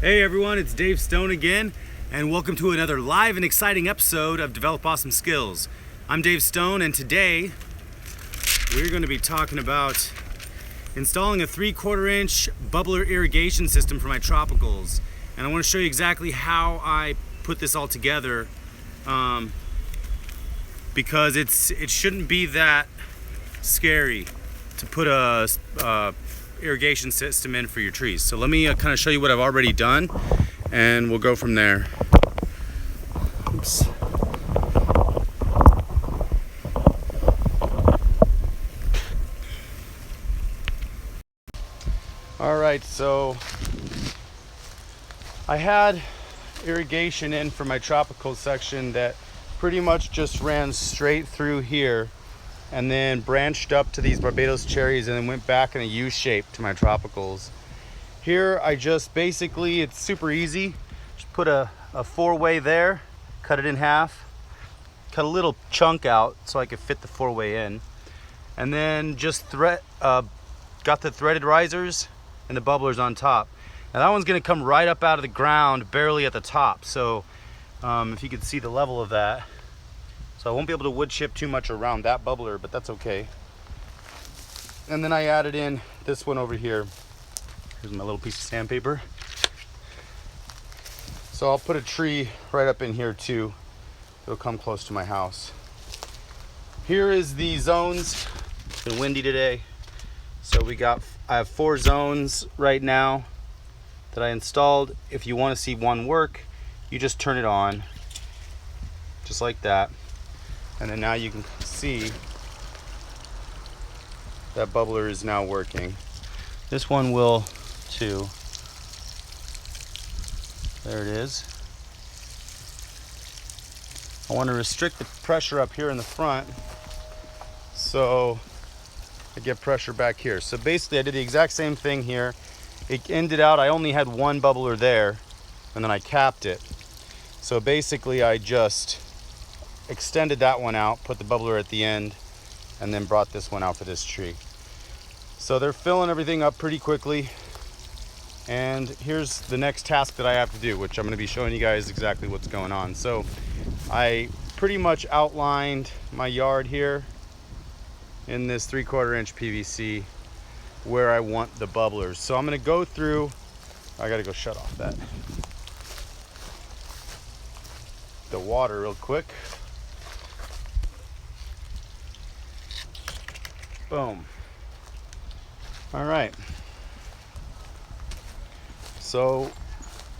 Hey everyone, it's Dave Stone again, and welcome to another live and exciting episode of Develop Awesome Skills. I'm Dave Stone, and today we're going to be talking about installing a 3/4 inch bubbler irrigation system for my tropicals. And I want to show you exactly how I put this all together, because it shouldn't be that scary to put a irrigation system in for your trees. So let me kind of show you what I've already done, and we'll go from there. Oops. All right, so I had irrigation in for my tropical section that pretty much just ran straight through here and then branched up to these Barbados cherries and then went back in a U shape to my tropicals. Here I just basically, it's super easy, just put a 4-way there, cut it in half, cut a little chunk out so I could fit the 4-way in, and then just got the threaded risers and the bubblers on top. Now that one's gonna come right up out of the ground, barely at the top, so if you could see the level of that. So I won't be able to wood chip too much around that bubbler, but that's okay. And then I added in this one over here. Here's my little piece of sandpaper. So I'll put a tree right up in here too. It'll come close to my house. Here is the zones. It's been windy today. So I have 4 zones right now that I installed. If you want to see one work, you just turn it on, just like that. And then now you can see that bubbler is now working. This one will too. There it is. I want to restrict the pressure up here in the front so I get pressure back here. So basically I did the exact same thing here. It ended out, I only had one bubbler there and then I capped it. So basically I just extended that one out, put the bubbler at the end, and then brought this one out for this tree. So they're filling everything up pretty quickly. And here's the next task that I have to do, which I'm going to be showing you guys exactly what's going on. So I pretty much outlined my yard here in this 3/4 inch PVC where I want the bubblers. So I'm going to go through, I got to go shut off the water real quick. Boom. All right. So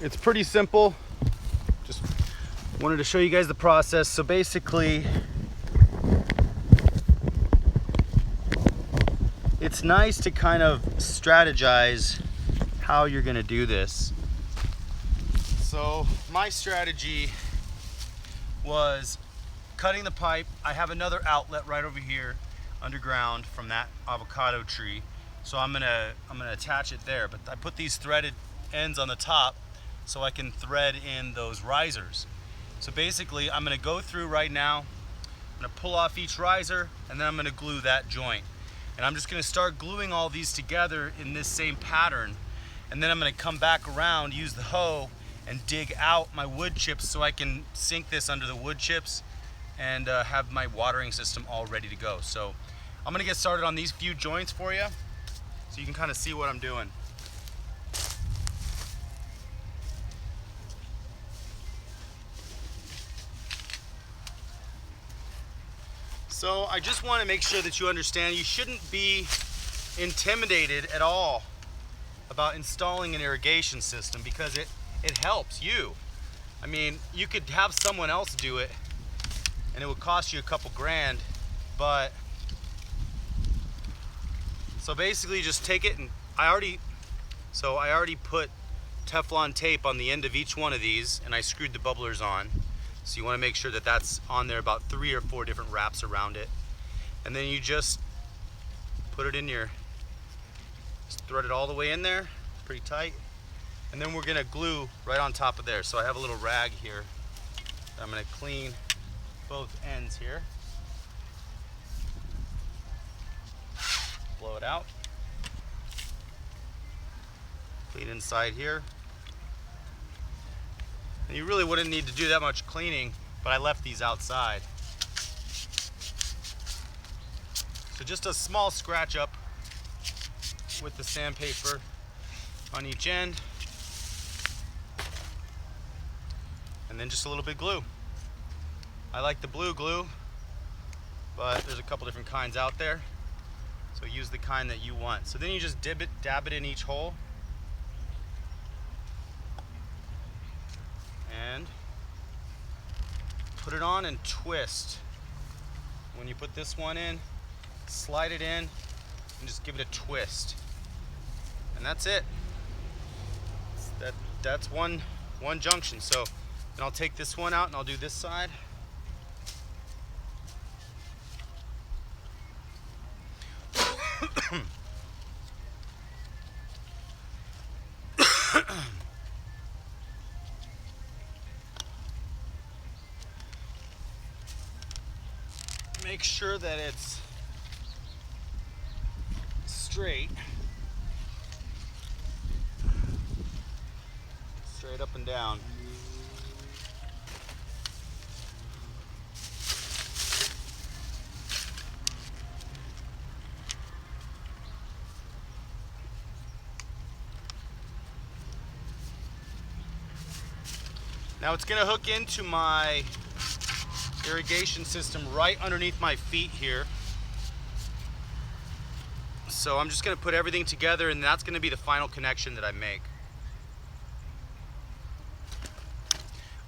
it's pretty simple. Just wanted to show you guys the process. So basically, it's nice to kind of strategize how you're going to do this. So my strategy was cutting the pipe. I have another outlet right over here underground from that avocado tree, so I'm gonna attach it there, but I put these threaded ends on the top so I can thread in those risers. So basically I'm gonna go through right now, I'm gonna pull off each riser, and then I'm gonna glue that joint, and I'm just gonna start gluing all these together in this same pattern, and then I'm gonna come back around, use the hoe, and dig out my wood chips so I can sink this under the wood chips and have my watering system all ready to go. So I'm gonna get started on these few joints for you so you can kind of see what I'm doing. So I just want to make sure that you understand you shouldn't be intimidated at all about installing an irrigation system, because it helps you. I mean, you could have someone else do it and it would cost you a couple grand, but so basically just take it, and I already put Teflon tape on the end of each one of these, and I screwed the bubblers on. So you want to make sure that that's on there, about 3 or 4 different wraps around it. And then you just put it in just thread it all the way in there, pretty tight. And then we're gonna glue right on top of there. So I have a little rag here. I'm gonna clean both ends here. Blow it out. Clean inside here. And you really wouldn't need to do that much cleaning, but I left these outside. So just a small scratch up with the sandpaper on each end. And then just a little bit of glue. I like the blue glue, but there's a couple different kinds out there. So use the kind that you want. So then you just dab it in each hole. And put it on and twist. When you put this one in, slide it in and just give it a twist. And that's it. That's one junction. So then I'll take this one out and I'll do this side. Make sure that it's straight up and down. Now it's going to hook into my irrigation system right underneath my feet here. So I'm just going to put everything together, and that's going to be the final connection that I make.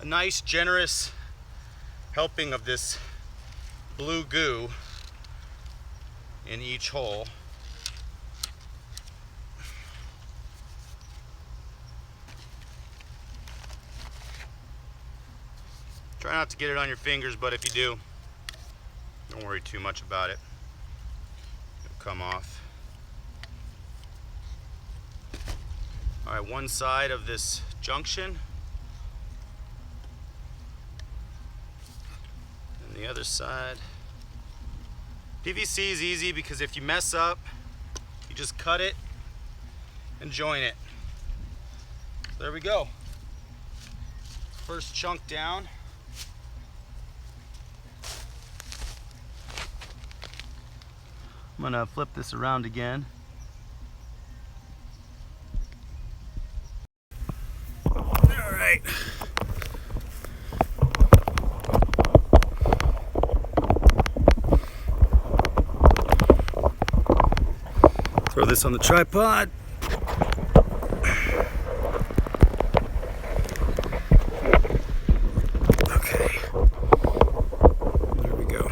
A nice generous helping of this blue goo in each hole. Try not to get it on your fingers, but if you do, don't worry too much about it. It'll come off. All right, one side of this junction. And the other side. PVC is easy because if you mess up, you just cut it and join it. So there we go. First chunk down. I'm gonna flip this around again. All right. Throw this on the tripod. Okay. There we go.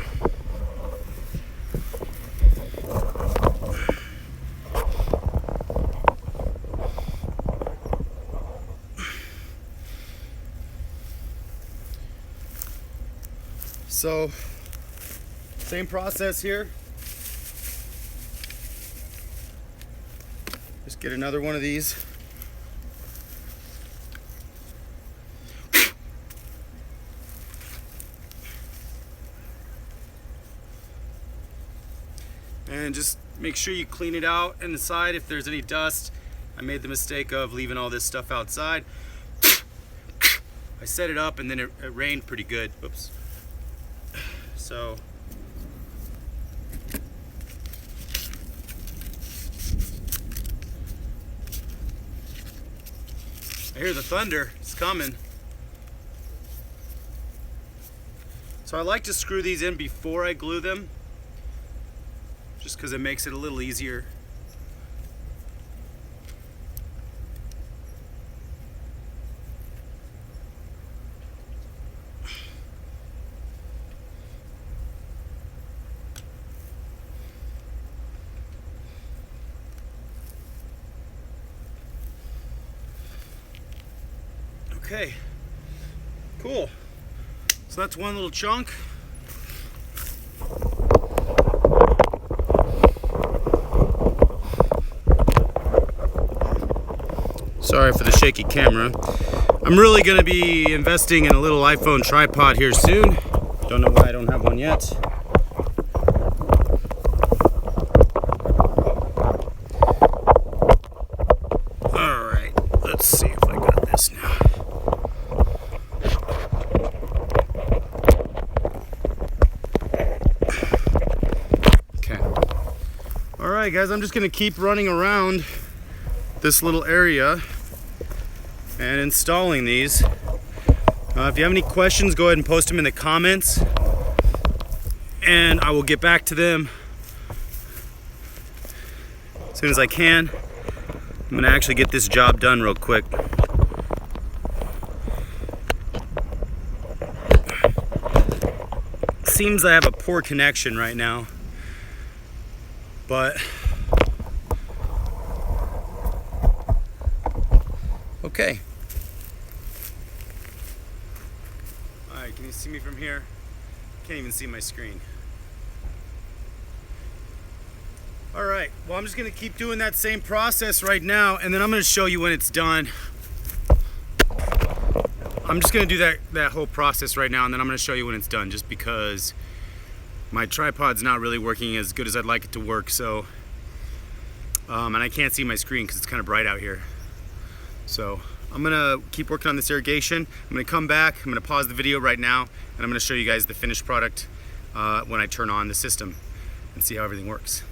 So, same process here. Just get another one of these. And just make sure you clean it out in the side if there's any dust. I made the mistake of leaving all this stuff outside. I set it up and then it rained pretty good. Whoops. So I hear the thunder, it's coming. So I like to screw these in before I glue them, just because it makes it a little easier. Okay, cool. So that's one little chunk. Sorry for the shaky camera. I'm really going to be investing in a little iPhone tripod here soon. Don't know why I don't have one yet. Alright, let's see if I got this now. Alright guys, I'm just gonna keep running around this little area and installing these. If you have any questions, go ahead and post them in the comments and I will get back to them as soon as I can. I'm gonna actually get this job done real quick. Seems I have a poor connection right now, but okay. All right, can you see me from here? Can't even see my screen. All right, well, I'm just gonna keep doing that same process right now, and then I'm gonna show you when it's done. I'm just gonna do that whole process right now, and then I'm gonna show you when it's done, just because my tripod's not really working as good as I'd like it to work, so and I can't see my screen because it's kind of bright out here. So I'm gonna keep working on this irrigation. I'm gonna come back, I'm gonna pause the video right now, and I'm gonna show you guys the finished product when I turn on the system and see how everything works.